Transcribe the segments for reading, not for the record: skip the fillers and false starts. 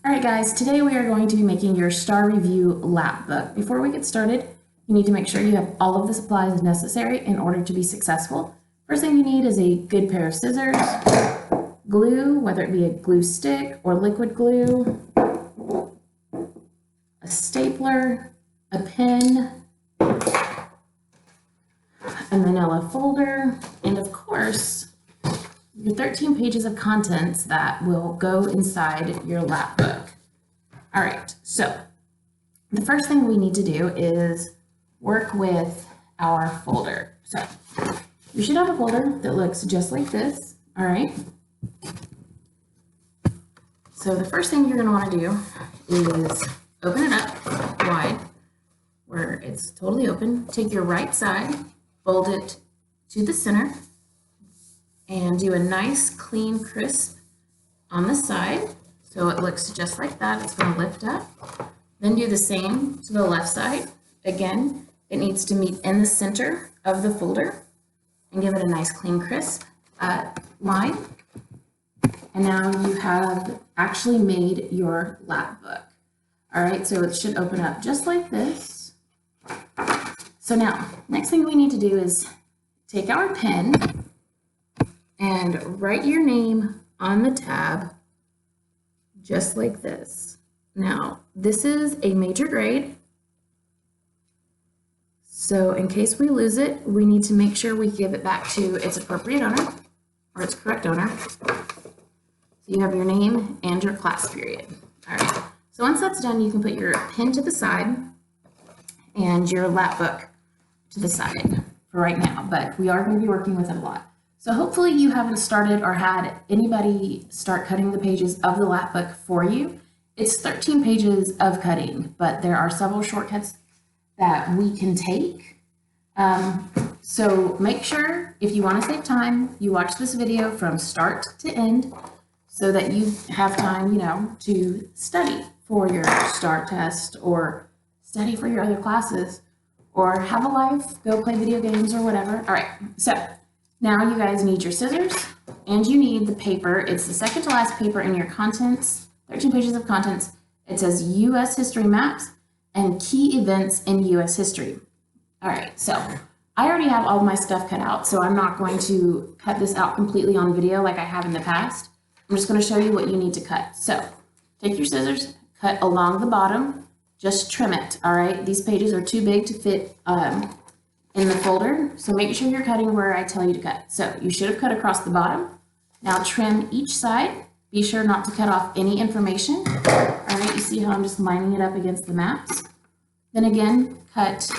All right, guys, today we are going to be making your STAAR Review lap book. Before we get started, you need to make sure you have all of the supplies necessary in order to be successful. First thing you need is a good pair of scissors, glue, whether it be a glue stick or liquid glue, a stapler, a pen, a manila folder, and of course, your 13 pages of contents that will go inside your lap book. All right, so the first thing we need to do is work with our folder. So you should have a folder that looks just like this, all right? So the first thing you're gonna wanna do is open it up wide, where it's totally open. Take your right side, fold it to the center, and do a nice, clean, crisp on the side. So it looks just like that. It's going to lift up. Then do the same to the left side. Again, it needs to meet in the center of the folder and give it a nice, clean, crisp line. And now you have actually made your lap book. All right, so it should open up just like this. So now, next thing we need to do is take our pen and write your name on the tab, just like this. Now, this is a major grade, so in case we lose it, we need to make sure we give it back to its appropriate owner, or its correct owner. So you have your name and your class period. All right, so once that's done, you can put your pen to the side and your lap book to the side for right now, but we are going to be working with it a lot. So hopefully you haven't started or had anybody start cutting the pages of the lap book for you. It's 13 pages of cutting, but there are several shortcuts that we can take. So make sure, if you want to save time, you watch this video from start to end so that you have time, to study for your STAAR test or study for your other classes or have a life, go play video games or whatever. All right, so now you guys need your scissors and you need the paper. It's the second to last paper in your contents, 13 pages of contents. It says U.S. History Maps and Key Events in U.S. History. All right, so I already have all my stuff cut out, so I'm not going to cut this out completely on video like I have in the past. I'm just going to show you what you need to cut. So take your scissors, cut along the bottom, just trim it, all right? These pages are too big to fit in the folder, so make sure you're cutting where I tell you to cut. So you should have cut across the bottom. Now trim each side. Be sure not to cut off any information. All right, you see how I'm just lining it up against the maps? Then again, cut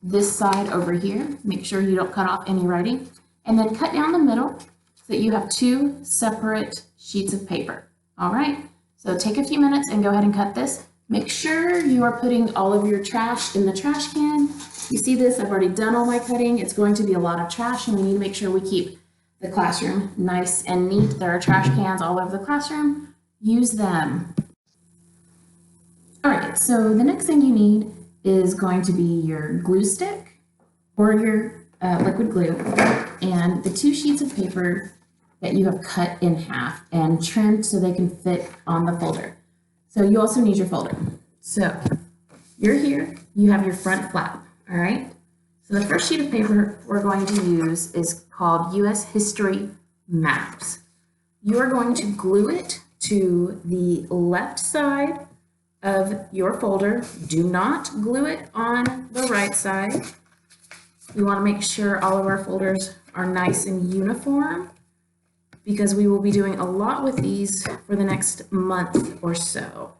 this side over here. Make sure you don't cut off any writing. And then cut down the middle so that you have two separate sheets of paper. All right, so take a few minutes and go ahead and cut this. Make sure you are putting all of your trash in the trash can. You see this, I've already done all my cutting. It's going to be a lot of trash and we need to make sure we keep the classroom nice and neat. There are trash cans all over the classroom. Use them. All right, so the next thing you need is going to be your glue stick or your liquid glue and the two sheets of paper that you have cut in half and trimmed so they can fit on the folder. So you also need your folder. So you're here, you have your front flap, all right? So the first sheet of paper we're going to use is called U.S. History Maps. You are going to glue it to the left side of your folder. Do not glue it on the right side. We want to make sure all of our folders are nice and uniform because we will be doing a lot with these for the next month or so.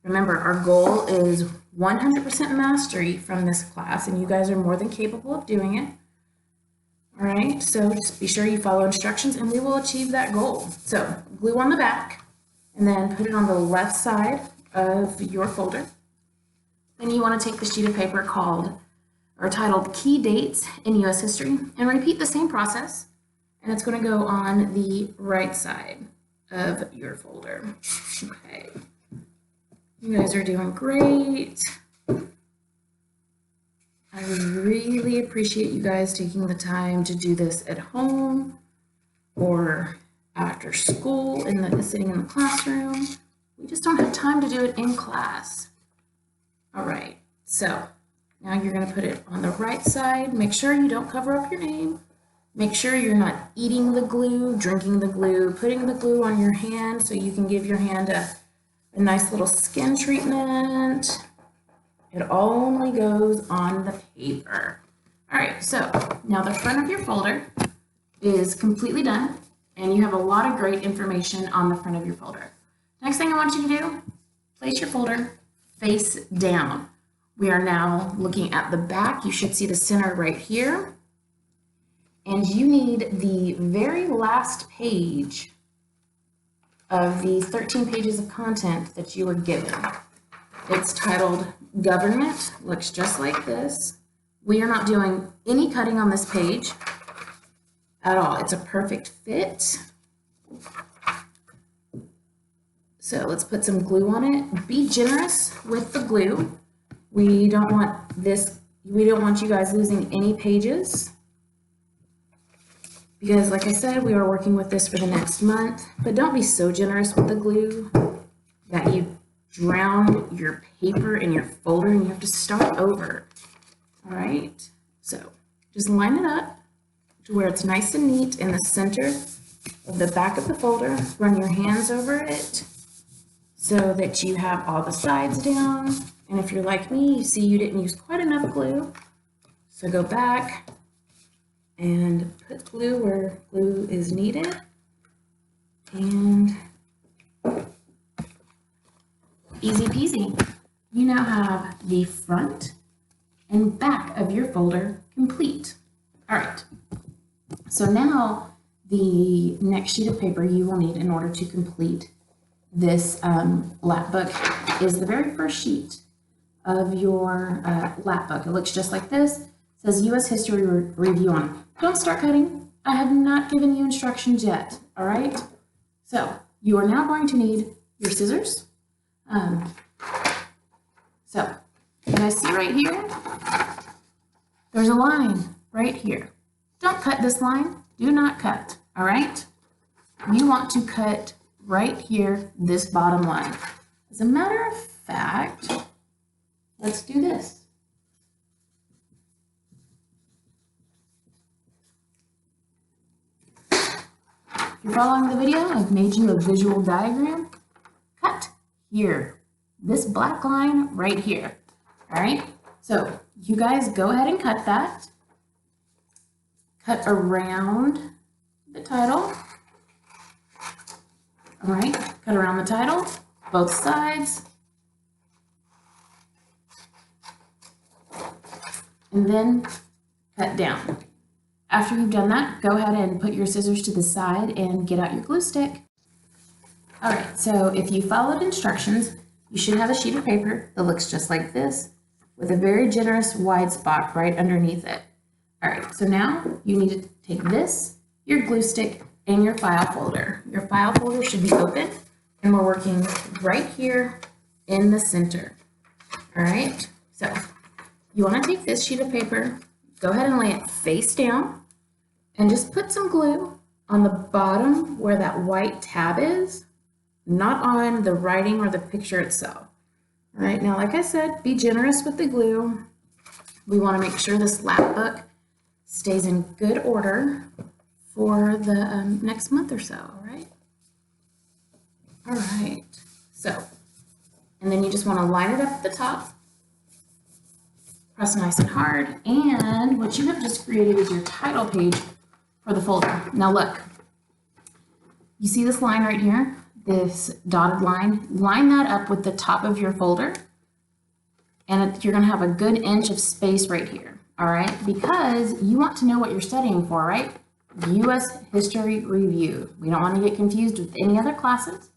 Remember, our goal is 100% mastery from this class, and you guys are more than capable of doing it. All right, so just be sure you follow instructions and we will achieve that goal. So glue on the back and then put it on the left side of your folder. Then you want to take the sheet of paper titled Key Dates in U.S. History and repeat the same process. And it's going to go on the right side of your folder. Okay. You guys are doing great. I really appreciate you guys taking the time to do this at home or after school sitting in the classroom. We just don't have time to do it in class. All right, so now you're going to put it on the right side. Make sure you don't cover up your name. Make sure you're not eating the glue, drinking the glue, putting the glue on your hand so you can give your hand a nice little skin treatment. It only goes on the paper. All right, so now the front of your folder is completely done, and you have a lot of great information on the front of your folder. Next thing I want you to do, place your folder face down. We are now looking at the back. You should see the center right here. And you need the very last page of the 13 pages of content that you were given. It's titled Government, looks just like this. We are not doing any cutting on this page at all. It's a perfect fit. So let's put some glue on it. Be generous with the glue. We don't want you guys losing any pages, because like I said, we are working with this for the next month, but don't be so generous with the glue that you drown your paper in your folder and you have to start over. All right, so just line it up to where it's nice and neat in the center of the back of the folder. Run your hands over it so that you have all the sides down. And if you're like me, you see you didn't use quite enough glue. So go back and put glue where glue is needed. And easy peasy. You now have the front and back of your folder complete. All right. So now the next sheet of paper you will need in order to complete this lap book is the very first sheet of your lap book. It looks just like this. It says U.S. History Review on it. Don't start cutting. I have not given you instructions yet, all right? So you are now going to need your scissors. So you guys see right here, there's a line right here. Don't cut this line. Do not cut, all right? You want to cut right here, this bottom line. As a matter of fact, let's do this. If you're following the video, I've made you a visual diagram. Cut here, this black line right here, all right? So you guys go ahead and cut that. Cut around the title. All right, cut around the title, both sides. And then cut down. After you've done that, go ahead and put your scissors to the side and get out your glue stick. All right, so if you followed instructions, you should have a sheet of paper that looks just like this with a very generous wide spot right underneath it. All right, so now you need to take this, your glue stick, and your file folder. Your file folder should be open, and we're working right here in the center. All right, so you want to take this sheet of paper, go ahead and lay it face down, and just put some glue on the bottom where that white tab is, not on the writing or the picture itself. All right, now like I said, be generous with the glue. We want to make sure this lap book stays in good order for the next month or so, all right? All right, so, and then you just want to line it up at the top, press nice and hard, and what you have just created is your title page for the folder. Now look, you see this line right here, this dotted line? Line that up with the top of your folder, and you're going to have a good inch of space right here, all right? Because you want to know what you're studying for, right? U.S. History Review. We don't want to get confused with any other classes.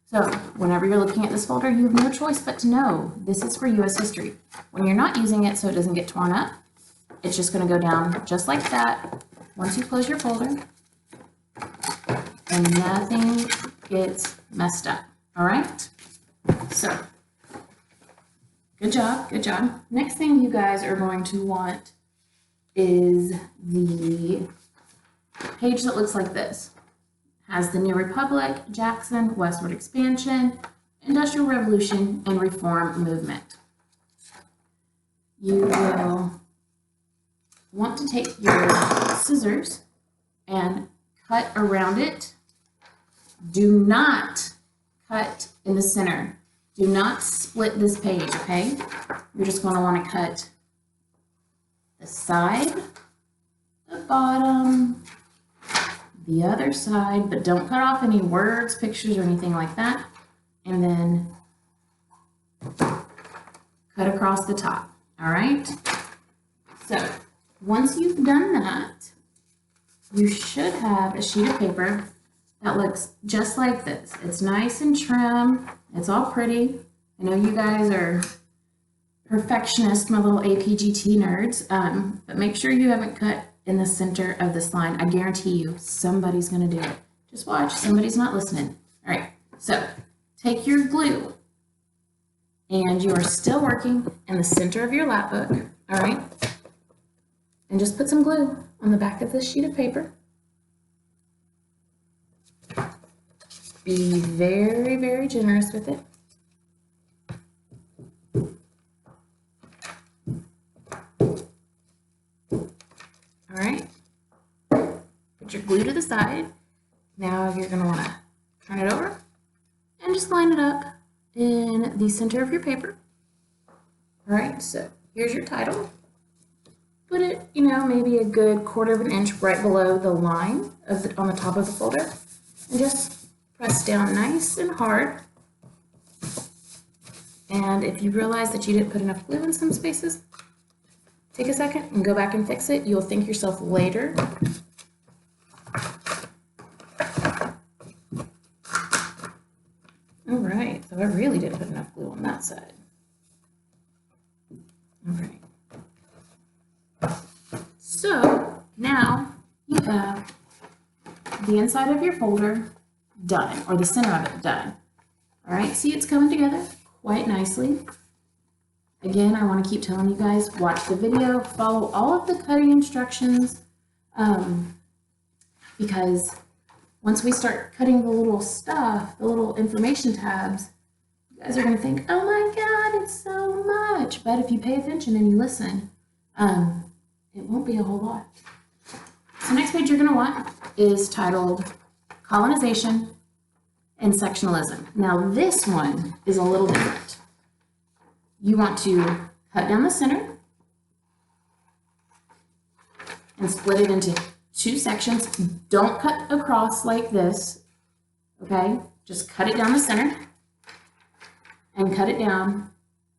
So whenever you're looking at this folder, you have no choice but to know this is for U.S. history. When you're not using it so it doesn't get torn up, it's just going to go down just like that once you close your folder, and nothing gets messed up. All right? So good job, good job. Next thing you guys are going to want is the page that looks like this. Has the New Republic, Jackson, westward expansion, Industrial Revolution and Reform Movement. You will want to take your scissors and cut around it. Do not cut in the center. Do not split this page, okay? You're just going to want to cut the side, the bottom, the other side, but don't cut off any words, pictures, or anything like that. And then cut across the top, all right? So once you've done that, you should have a sheet of paper that looks just like this. It's nice and trim. It's all pretty. I know you guys are perfectionists, my little APGT nerds, but make sure you haven't cut in the center of this line. I guarantee you somebody's going to do it. Just watch. Somebody's not listening. All right. So take your glue, and you are still working in the center of your lap book. All right. And just put some glue on the back of this sheet of paper. Be very, very generous with it. All right. Put your glue to the side. Now you're going to want to turn it over and just line it up in the center of your paper. All right, so here's your title. Put it, maybe a good 1/4 of an inch right below the line on the top of the folder, and just press down nice and hard. And if you realize that you didn't put enough glue in some spaces, take a second and go back and fix it. You'll thank yourself later. All right, so I really didn't put enough glue on that side. All right. So now you have the inside of your folder done, or the center of it done. All right, see, it's coming together quite nicely. Again, I want to keep telling you guys, watch the video, follow all of the cutting instructions, because once we start cutting the little stuff, the little information tabs, you guys are going to think, oh my God, it's so much. But if you pay attention and you listen, it won't be a whole lot. So next page you're going to want is titled Colonization and Sectionalism. Now this one is a little different. You want to cut down the center and split it into 2 sections. Don't cut across like this, okay? Just cut it down the center and cut it down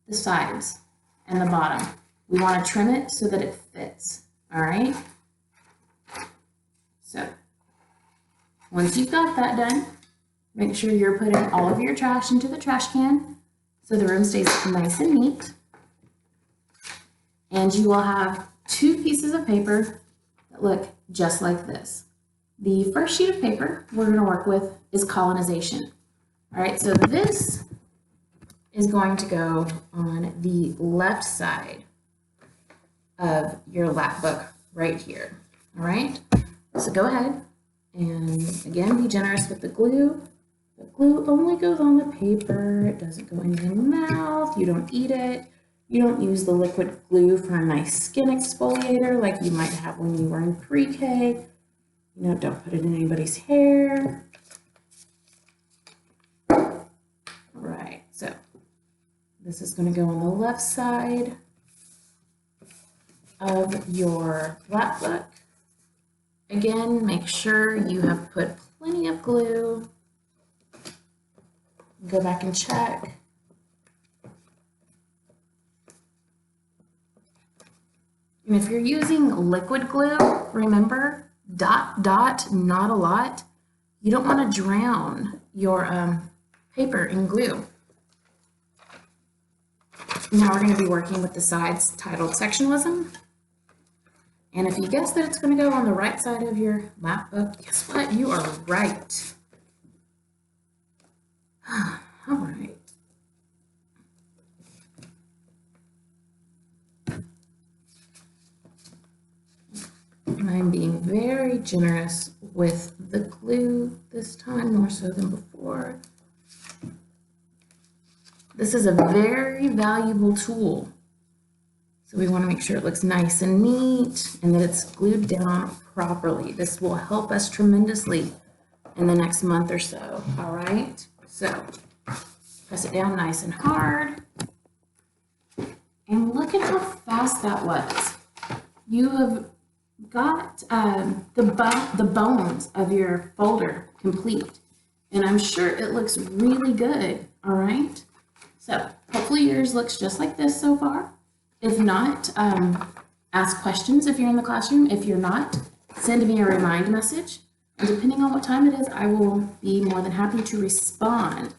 the sides and the bottom. We want to trim it so that it fits, all right? So once you've got that done, make sure you're putting all of your trash into the trash can so the room stays nice and neat. And you will have 2 pieces of paper that look just like this. The first sheet of paper we're going to work with is colonization. All right, so this is going to go on the left side of your lap book right here. All right, so go ahead and again, be generous with the glue. The glue only goes on the paper. It doesn't go in your mouth. You don't eat it. You don't use the liquid glue for a nice skin exfoliator like you might have when you were in pre-K. Don't put it in anybody's hair. All right, so this is going to go on the left side of your lap book. Again, make sure you have put plenty of glue. Go back and check. And if you're using liquid glue, remember, dot, dot, not a lot. You don't want to drown your paper in glue. Now we're going to be working with the sides titled Sectionalism. And if you guess that it's going to go on the right side of your lap book, guess what? You are right. All right. I'm being very generous with the glue this time, more so than before. This is a very valuable tool. So we want to make sure it looks nice and neat and that it's glued down properly. This will help us tremendously in the next month or so. All right, so press it down nice and hard. And look at how fast that was. You have got the bones of your folder complete. And I'm sure it looks really good, all right? So hopefully yours looks just like this so far. If not, ask questions if you're in the classroom. If you're not, send me a remind message. And depending on what time it is, I will be more than happy to respond,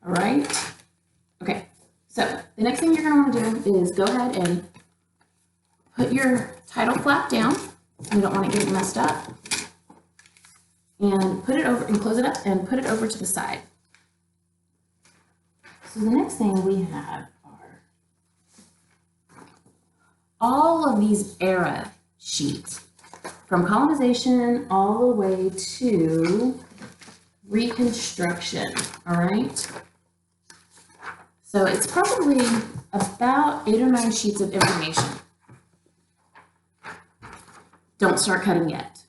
all right? Okay, so the next thing you're gonna wanna do is go ahead and put your title flap down. You don't want it getting messed up. And put it over and close it up and put it over to the side. So the next thing we have are all of these era sheets from colonization all the way to Reconstruction, all right? So it's probably about 8 or 9 sheets of information. Don't start cutting yet,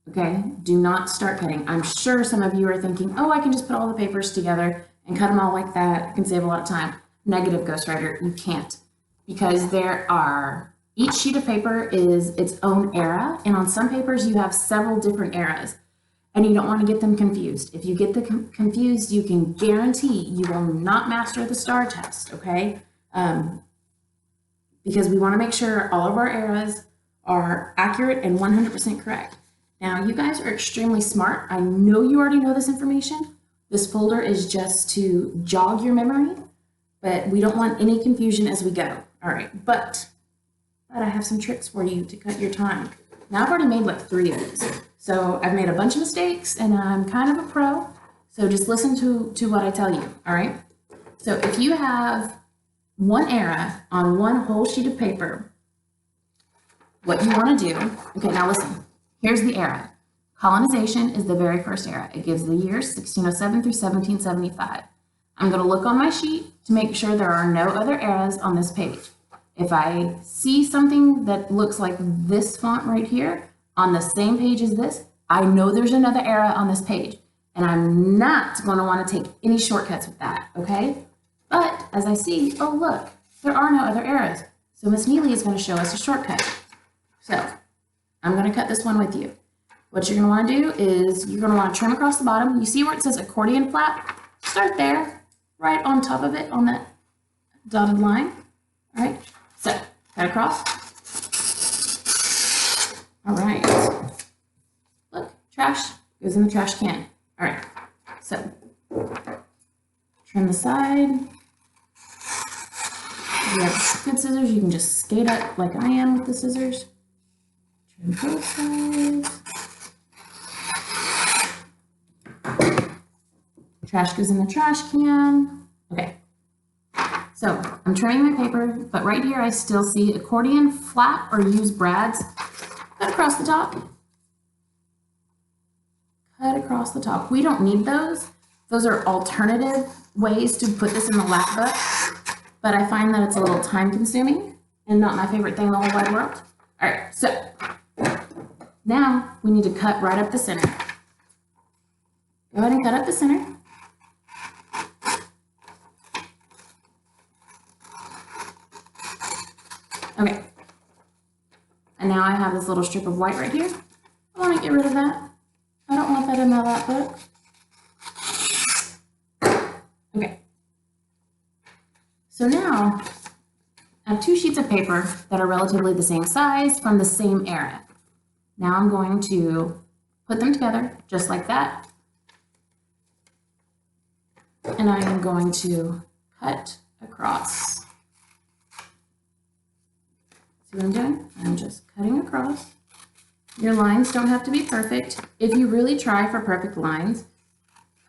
okay? Do not start cutting. I'm sure some of you are thinking, oh, I can just put all the papers together and cut them all like that. I can save a lot of time. Negative, Ghostwriter, you can't, because each sheet of paper is its own era, and on some papers you have several different eras, and you don't want to get them confused. If you get them confused, you can guarantee you will not master the STAAR test, okay? Because we want to make sure all of our eras are accurate and 100% correct. Now, you guys are extremely smart. I know you already know this information. This folder is just to jog your memory, but we don't want any confusion as we go. All right, but I have some tricks for you to cut your time. Now, I've already made like 3 of these. So I've made a bunch of mistakes and I'm kind of a pro. So just listen to what I tell you, all right? So if you have one era on one whole sheet of paper, what you want to do, okay, now listen, here's the era. Colonization is the very first era. It gives the years 1607 through 1775. I'm going to look on my sheet to make sure there are no other eras on this page. If I see something that looks like this font right here on the same page as this, I know there's another era on this page, and I'm not going to want to take any shortcuts with that, okay? But as I see, oh look, there are no other eras. So Miss Neely is going to show us a shortcut. So I'm going to cut this one with you. What you're going to want to do is you're going to want to trim across the bottom. You see where it says accordion flap? Start there, right on top of it on that dotted line. All right, so cut across. All right, look, trash goes in the trash can. All right, so trim the side. If you have good scissors, you can just skate up like I am with the scissors. Trim both sides. Trash goes in the trash can. Okay, so I'm trimming my paper, but right here I still see accordion flap or use brads. Cut across the top. Cut across the top. We don't need those. Those are alternative ways to put this in the Lapbook, but I find that it's a little time consuming and not my favorite thing in the whole wide world. All right, so now we need to cut right up the center. Go ahead and cut up the center. Okay, and now I have this little strip of white right here. I want to get rid of that. I don't want that in my Lapbook. Okay, so now I have 2 sheets of paper that are relatively the same size from the same era. Now I'm going to put them together just like that. And I am going to cut across. See what I'm doing? I'm just cutting across. Your lines don't have to be perfect. If you really try for perfect lines,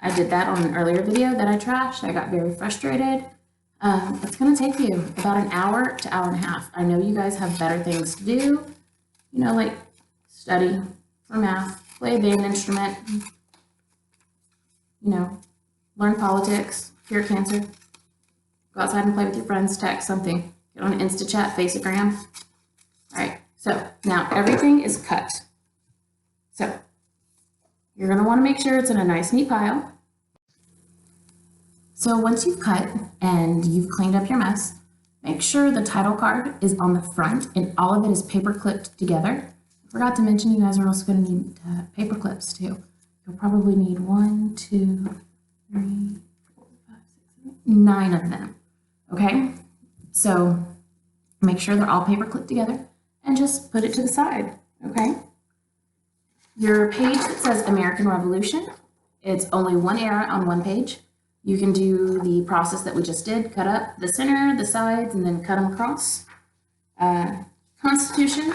I did that on an earlier video that I trashed. I got very frustrated. It's going to take you about an hour to hour and a half. I know you guys have better things to do, you know, like study for math, play a band instrument, you know, learn politics, cure cancer. Go outside and play with your friends, text something, get on InstaChat, Faceagram. All right, so now everything is cut. So you're gonna wanna make sure it's in a nice neat pile. So once you've cut and you've cleaned up your mess, make sure the title card is on the front and all of it is paper clipped together. I forgot to mention you guys are also gonna need paper clips too. You'll probably need 1, 2, 3, 4, 5, 6, 7, 9 of them, okay? So make sure they're all paper clipped together and just put it to the side, okay? Your page that says American Revolution, it's only one era on one page. You can do the process that we just did, cut up the center, the sides, and then cut them across. Constitution,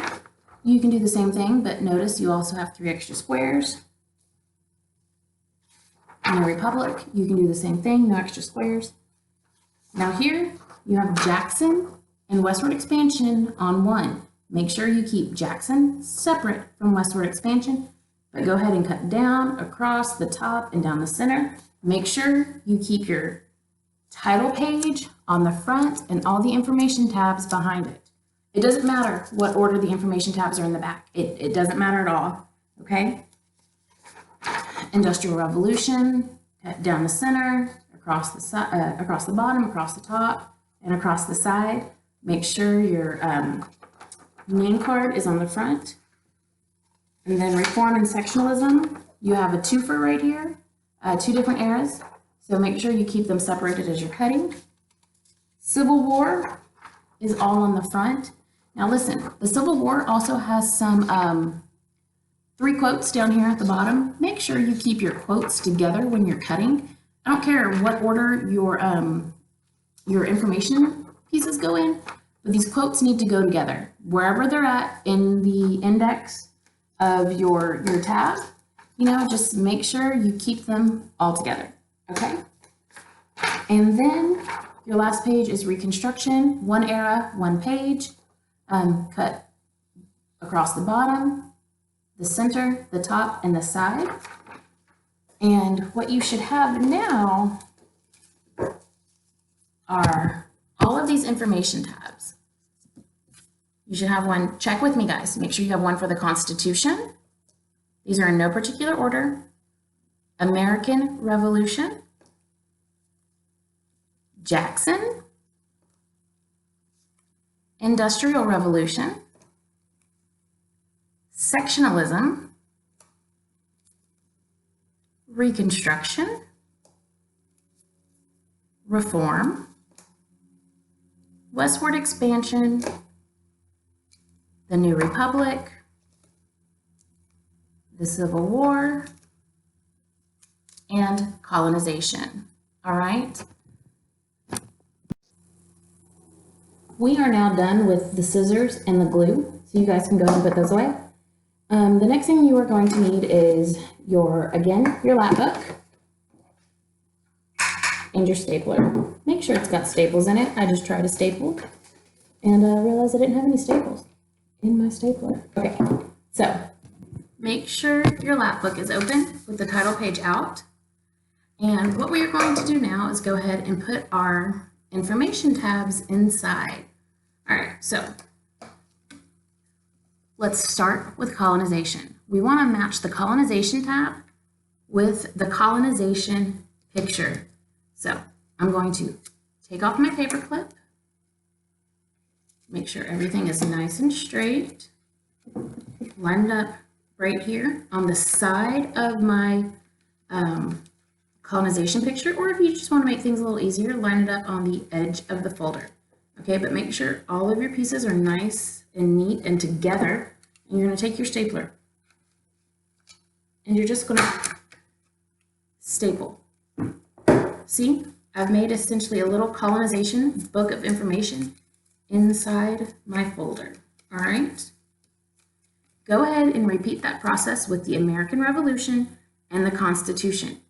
you can do the same thing, but notice you also have 3 extra squares. In the Republic, you can do the same thing, no extra squares. Now here, you have Jackson and westward expansion on one. Make sure you keep Jackson separate from westward expansion, but go ahead and cut down, across, the top, and down the center. Make sure you keep your title page on the front and all the information tabs behind it. It doesn't matter what order the information tabs are in the back. It doesn't matter at all, okay? Industrial Revolution, down the center, across the bottom, across the top, and across the side. Make sure your name card is on the front. And then Reform and Sectionalism, you have a twofer right here. 2 different eras, so make sure you keep them separated as you're cutting. Civil War is all on the front. Now listen, the Civil War also has some 3 quotes down here at the bottom. Make sure you keep your quotes together when you're cutting. I don't care what order your information pieces go in, but these quotes need to go together. Wherever they're at in the index of your tab, you know, just make sure you keep them all together, okay? And then your last page is Reconstruction, 1 era, 1 page, cut across the bottom, the center, the top, and the side. And what you should have now are all of these information tabs. You should have one, check with me guys, make sure you have one for the Constitution. These are in no particular order. American Revolution, Jackson, Industrial Revolution, Sectionalism, Reconstruction, Reform, Westward Expansion, the New Republic, the Civil War, and colonization. All right. We are now done with the scissors and the glue, so you guys can go ahead and put those away. The next thing you are going to need is your lap book and your stapler. Make sure it's got staples in it. I just tried to staple and realized I didn't have any staples in my stapler. Okay, so make sure your lap book is open with the title page out. And what we are going to do now is go ahead and put our information tabs inside. All right, so let's start with colonization. We want to match the colonization tab with the colonization picture. So I'm going to take off my paper clip, make sure everything is nice and straight, line it up right here on the side of my colonization picture, or if you just want to make things a little easier, line it up on the edge of the folder. Okay, but make sure all of your pieces are nice and neat and together. And you're going to take your stapler and you're just going to staple. See, I've made essentially a little colonization book of information inside my folder. All right. Go ahead and repeat that process with the American Revolution and the Constitution.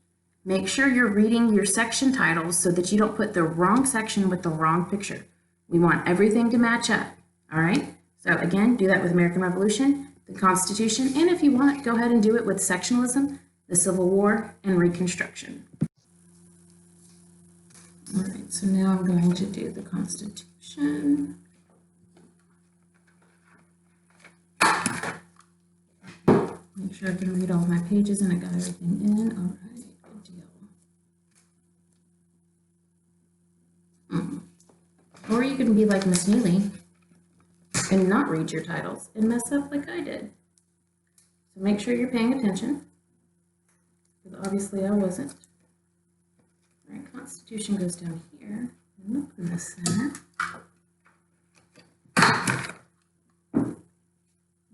Make sure you're reading your section titles so that you don't put the wrong section with the wrong picture. We want everything to match up, all right? So again, do that with American Revolution, the Constitution, and if you want, go ahead and do it with sectionalism, the Civil War, and Reconstruction. All right, so now I'm going to do the Constitution. Make sure I can read all my pages and I got everything in. All right, good deal. Or you can be like Miss Neely and not read your titles and mess up like I did. So make sure you're paying attention, because obviously I wasn't. All right, Constitution goes down here and up in the center.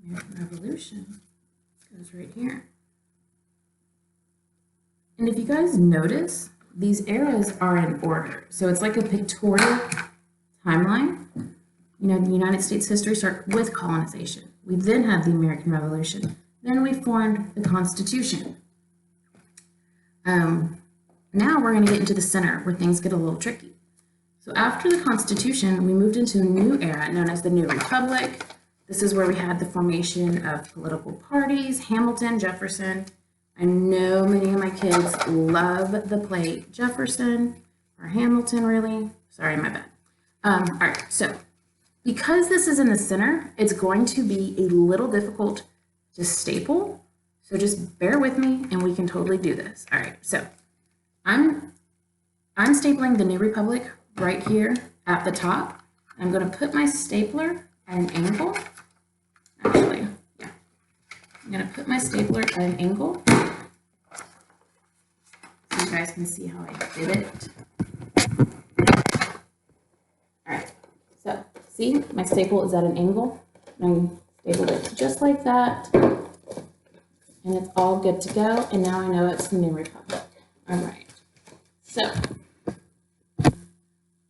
American Revolution goes right here. And if you guys notice, these eras are in order. So it's like a pictorial timeline. You know, the United States history starts with colonization. We then had the American Revolution. Then we formed the Constitution. Now we're going to get into the center where things get a little tricky. So after the Constitution, we moved into a new era known as the New Republic. This is where we had the formation of political parties, Hamilton, Jefferson. I know many of my kids love the play Jefferson or Hamilton, really. Sorry, my bad. All right, so because this is in the center, it's going to be a little difficult to staple. So just bear with me and we can totally do this. All right, so I'm stapling the New Republic right here at the top. I'm going to put my stapler at an angle. Actually, yeah. I'm going to put my stapler at an angle so you guys can see how I did it. All right, so see, my staple is at an angle. I stapled it just like that. And it's all good to go. And now I know it's the New Republic. All right. So, wow,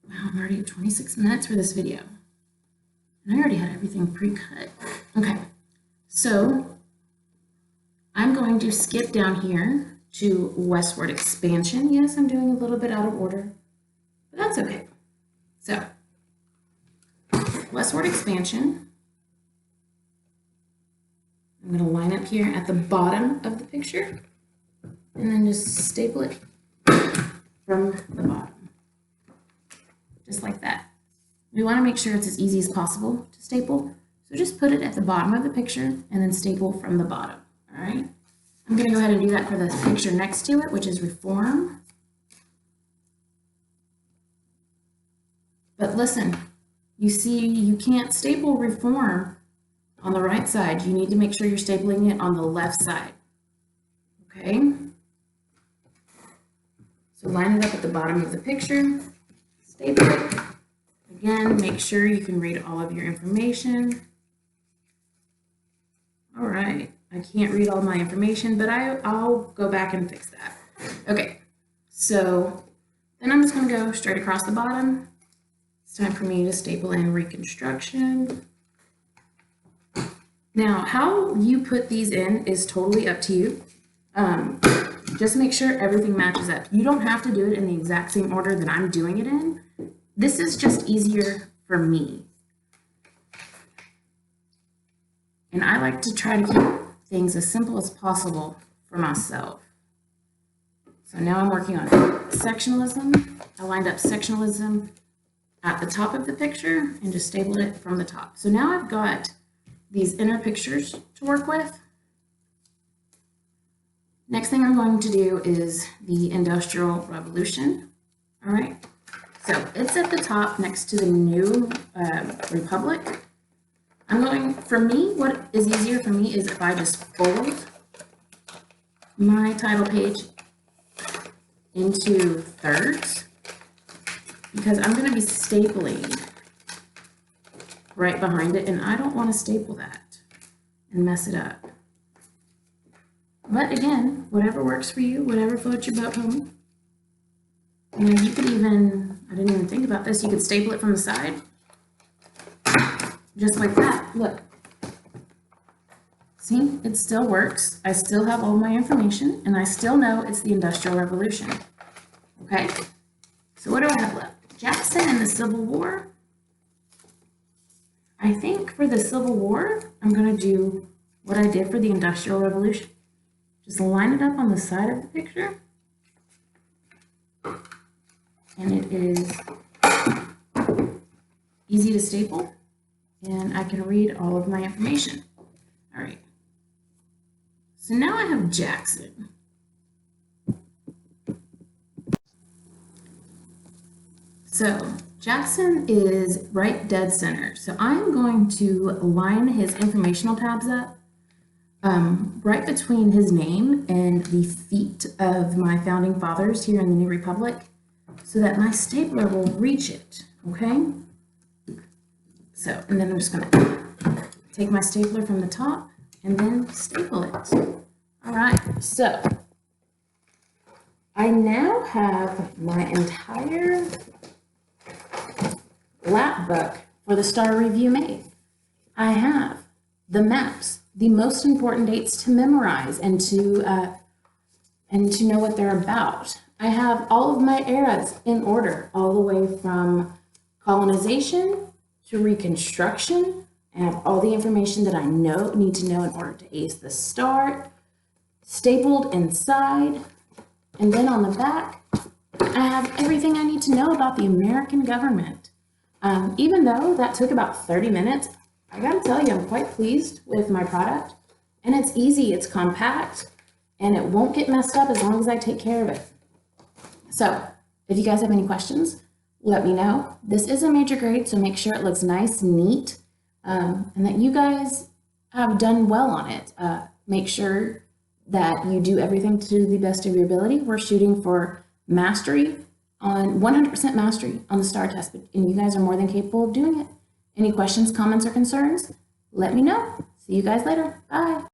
I'm already at 26 minutes for this video. And I already had everything pre-cut. Okay. So, I'm going to skip down here to westward expansion. Yes, I'm doing a little bit out of order, but that's okay. So, westward expansion. I'm going to line up here at the bottom of the picture and then just staple it from the bottom, just like that. We want to make sure it's as easy as possible to staple, so just put it at the bottom of the picture and then staple from the bottom, all right? I'm going to go ahead and do that for the picture next to it, which is Reform. But listen, you see, you can't staple Reform on the right side. You need to make sure you're stapling it on the left side. Okay? So line it up at the bottom of the picture, staple it. Again, make sure you can read all of your information. All right, I can't read all my information, but I'll go back and fix that. Okay, so then I'm just gonna go straight across the bottom. It's time for me to staple in Reconstruction. Now, how you put these in is totally up to you. Just make sure everything matches up. You don't have to do it in the exact same order that I'm doing it in. This is just easier for me. And I like to try to keep things as simple as possible for myself. So now I'm working on sectionalism. I lined up sectionalism at the top of the picture and just stapled it from the top. So now I've got these inner pictures to work with. Next thing I'm going to do is the Industrial Revolution. All right, so it's at the top next to the New Republic. For me, what is easier for me is if I just fold my title page into thirds, because I'm going to be stapling right behind it, and I don't want to staple that and mess it up. But again, whatever works for you, whatever floats your boat, homie. You know, you could even, I didn't even think about this, you could staple it from the side, just like that. Look. See, it still works. I still have all my information, and I still know it's the Industrial Revolution. Okay? So what do I have left? Jackson and the Civil War. I think for the Civil War, I'm going to do what I did for the Industrial Revolution. Just line it up on the side of the picture and it is easy to staple, and I can read all of my information. All right. So now I have Jackson. So Jackson is right dead center. So I'm going to line his informational tabs up right between his name and the feet of my founding fathers here in the New Republic so that my stapler will reach it, okay? So, and then I'm just gonna take my stapler from the top and then staple it. All right, so I now have my entire Lapbook for the STAAR review made. I have the maps, the most important dates to memorize and to know what they're about. I have all of my eras in order, all the way from colonization to Reconstruction. I have all the information that I need to know in order to ace the STAAR, stapled inside, and then on the back, I have everything I need to know about the American government. Even though that took about 30 minutes, I gotta tell you, I'm quite pleased with my product. And it's easy, it's compact, and it won't get messed up as long as I take care of it. So, if you guys have any questions, let me know. This is a major grade, so make sure it looks nice and neat, and that you guys have done well on it. Make sure that you do everything to the best of your ability. We're shooting for mastery on 100% mastery on the STAAR test, and you guys are more than capable of doing it. Any questions, comments, or concerns? Let me know. See you guys later. Bye.